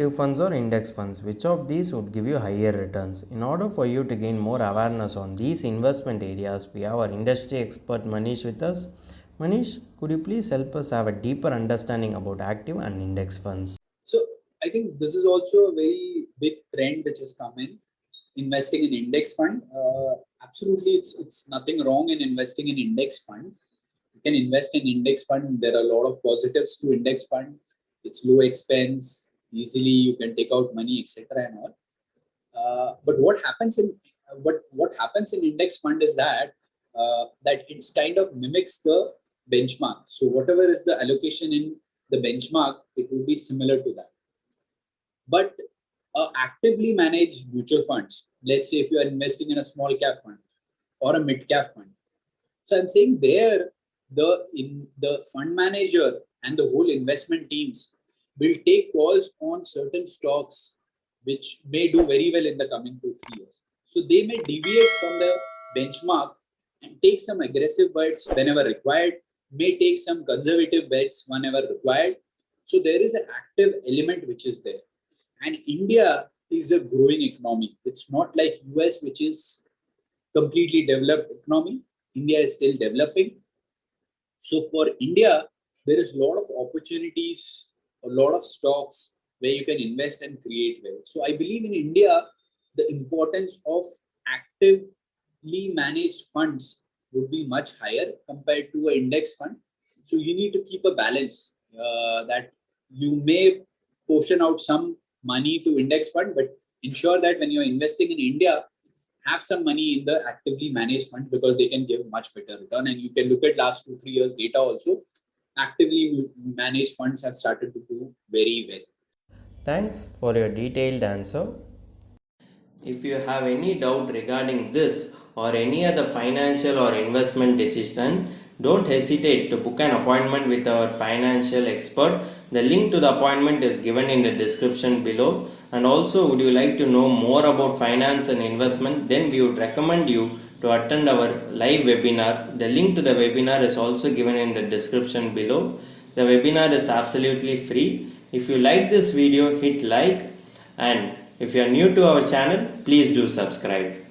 active funds or index funds? Which of these would give you higher returns? In order for you to gain more awareness on these investment areas, we have our industry expert Manish with us. Manish, could you please help us have a deeper understanding about active and index funds? So I think this is also a very big trend which has come in investing in index fund. Absolutely, it's nothing wrong in investing in index fund. You can invest in index fund. There are a lot of positives to index fund. It's low expense, easily you can take out money, etc. and all. But what happens in index fund is that it's kind of mimics the benchmark. So whatever is the allocation in the benchmark, it will be similar to that. But actively managed mutual funds, let's say if you are investing in a small cap fund or a mid cap fund, so I'm saying there the fund manager and the whole investment teams will take calls on certain stocks which may do very well in the coming 2-3 years. So they may deviate from the benchmark and take some aggressive bets whenever required, may take some conservative bets whenever required. So there is an active element which is there. And India is a growing economy. It's not like US, which is completely developed economy. India is still developing. So for India, there is a lot of opportunities, a lot of stocks where you can invest and create wealth. So I believe in India, the importance of actively managed funds would be much higher compared to an index fund. So you need to keep a balance that you may portion out some money to index fund, but ensure that when you're investing in India, have some money in the actively managed fund because they can give much better return. And you can look at last 2-3 years data also. Actively managed funds have started to do very well. Thanks for your detailed answer. If you have any doubt regarding this or any other financial or investment decision, don't hesitate to book an appointment with our financial expert. The link to the appointment is given in the description below. And also, would you like to know more about finance and investment? Then we would recommend you to attend our live webinar. The link to the webinar is also given in the description below. The webinar is absolutely free. If you like this video, hit like, and if you are new to our channel, please do subscribe.